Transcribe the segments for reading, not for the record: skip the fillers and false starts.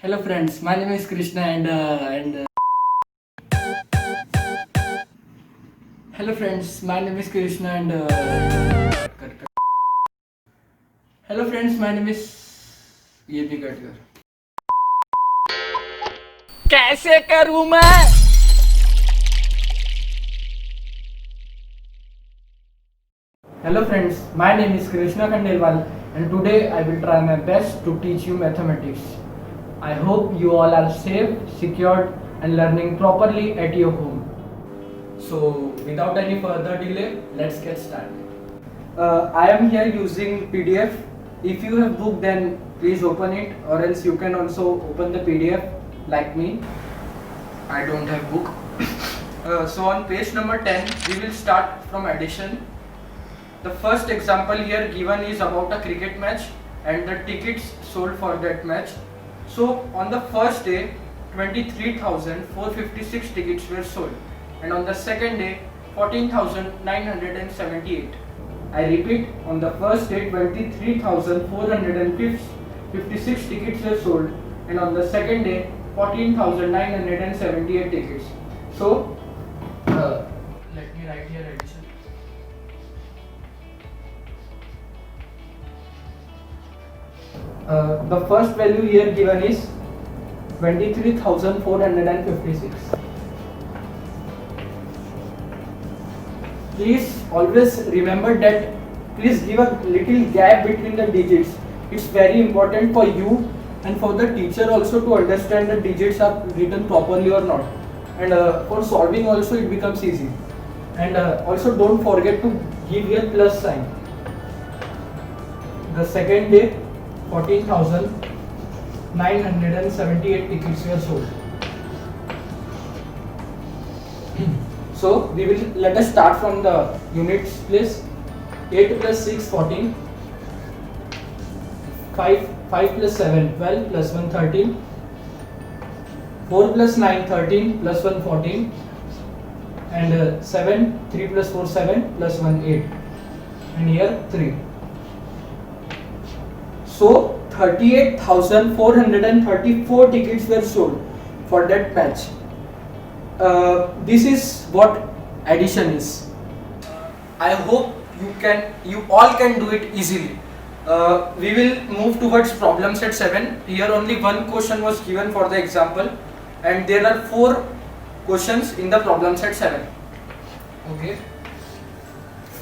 Hello friends, my name is Krishna and hello friends, my name is Krishna and hello friends, my name is ये भी cut कर कैसे करूं मैं Hello friends, my name is Krishna Khandelwal and today I will try my best to teach you mathematics. I hope you all are safe, secured and learning properly at your home. So without any further delay, let's get started. I am here using PDF. If you have book then please open it, or else you can also open the PDF like me. I don't have book. So on page number 10 we will start from addition. The first example here given is about a cricket match and the tickets sold for that match. So on the first day 23,456 tickets were sold and on the second day 14,978. I repeat, on the first day 23,456 tickets were sold and on the second day 14,978 tickets. So let me write here addition. The first value here given is 23,456. Please always remember that please give a little gap between the digits. It's very important for you and for the teacher also to understand the digits are written properly or not. And for solving also it becomes easy. And also don't forget to give your plus sign. The second day 14,978 tickets were sold. So we will let us start from the units place. 8 plus 6 14, 5 plus 7 12 plus 1 13, 4 plus 9 13 plus 1 14 and 7 3 plus 4 7 plus 1 8 and here 3. So 38,434 tickets were sold for that match. This is what addition is. I hope you all can do it easily. We will move towards problem set 7. Here only one question was given for the example and there are 4 questions in the problem set 7. Okay.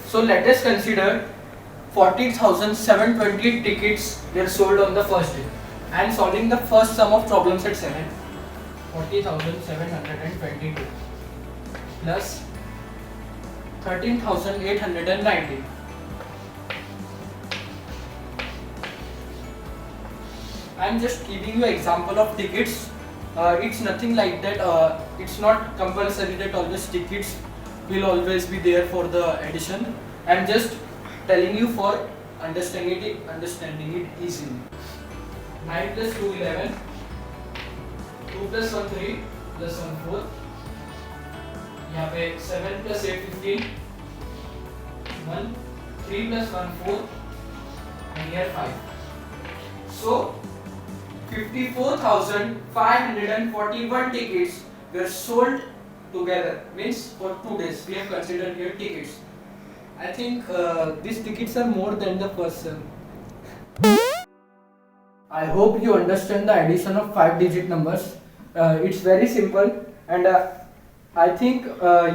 So let us consider 40,720 tickets were sold on the first day. I am solving the first sum of problem set 7. 40,722 plus 13,890. I am just giving you example of tickets. It's nothing like that. It's not compulsory that always tickets will always be there for the addition. I am just telling you for understanding it easily. 9 plus 2 11, 2 plus 1 3 plus 1 4, यहाँ पे 7 plus 8 15, 1 3 plus 1 4 and here 5. So 54,541 tickets were sold together, means for 2 days we have considered here tickets. I think these tickets are more than the first sum. I hope you understand the addition of 5-digit numbers. It's very simple and I think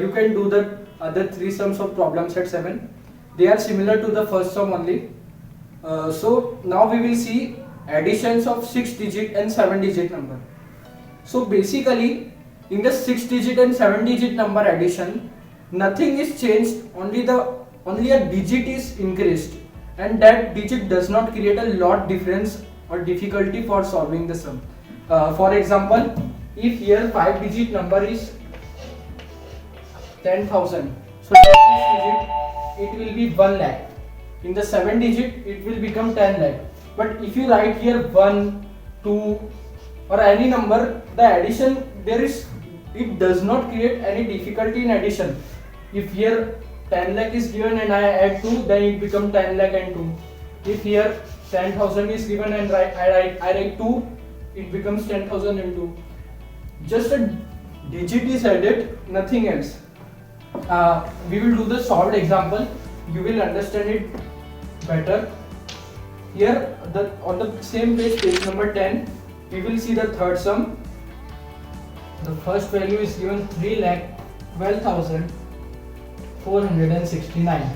you can do the other 3 sums of problem set 7. They are similar to the first sum only. So now we will see additions of 6-digit and 7-digit number. So basically in the 6-digit and 7-digit number addition, nothing is changed, only a digit is increased and that digit does not create a lot difference or difficulty for solving the sum. For example, if here 5-digit number is 10,000, so in the 6 digit it will be 1 lakh. In the 7 digit it will become 10 lakh. But if you write here 1, 2 or any number, the addition it does not create any difficulty in addition. If here 10 lakh is given and I add 2, then it becomes 10 lakh and 2. If here 10,000 is given and I write 2, it becomes 10,002. Just a digit is added, nothing else. We will do the solved example. You will understand it better. Here, on the same page, page number 10, we will see the third sum. The first value is given 3,12,469.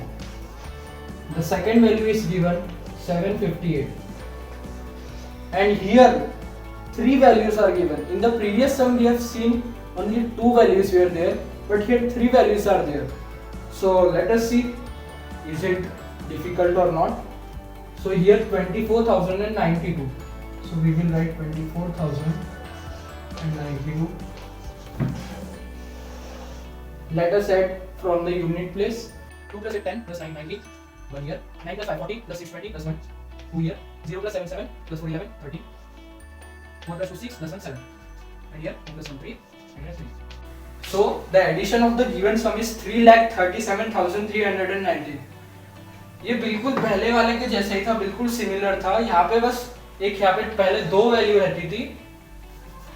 The second value is given 758. And here 3 values are given. In the previous sum we have seen only 2 values were there, but here 3 values are there. So let us see, is it difficult or not. So here 24,092. So we will write 24,092. Let us add from the unit place. 2 plus 8 10 plus 9 90. 1 year. 9 plus 5 40 plus 6 20 plus 1 2 year. 0 plus 7 7 plus 4 11 13. 1 plus 2 6 plus 1 7. And here 1 plus 1 3 and here 3. So the addition of the given sum is 3,37,319. ये बिल्कुल पहले वाले के जैसे ही था, बिल्कुल similar था. यहाँ पे बस एक यहाँ पे पहले 2 वैल्यू रहती थी,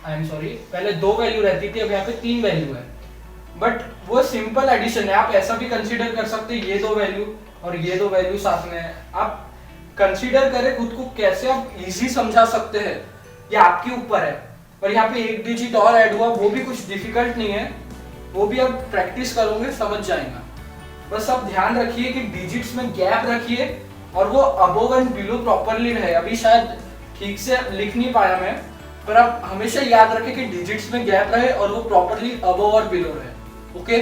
पहले 2 वैल्यू रहती थी, अब यहाँ पे 3 वैल्यू है. बट वो सिंपल एडिशन है. आप ऐसा भी कंसीडर कर सकते हैं, ये 2 वैल्यू और ये 2 वैल्यू साथ में है. आप कंसीडर करें खुद को, कैसे आप इजी समझा सकते हैं, ये आपके ऊपर है. और यहाँ पे एक डिजिट और ऐड हुआ, वो भी कुछ डिफिकल्ट नहीं है, वो भी आप प्रैक्टिस करोगे समझ जाएगा. बस आप ध्यान रखिए कि डिजिट्स में गैप रखिए और वो अबोव एंड बिलो प्रॉपरली रहे. अभी शायद ठीक से लिख नहीं पाया मैं, पर आप हमेशा याद रखें कि डिजिट्स में गैप रहे और वो प्रॉपरली अबोव और बिलो रहे. ओके.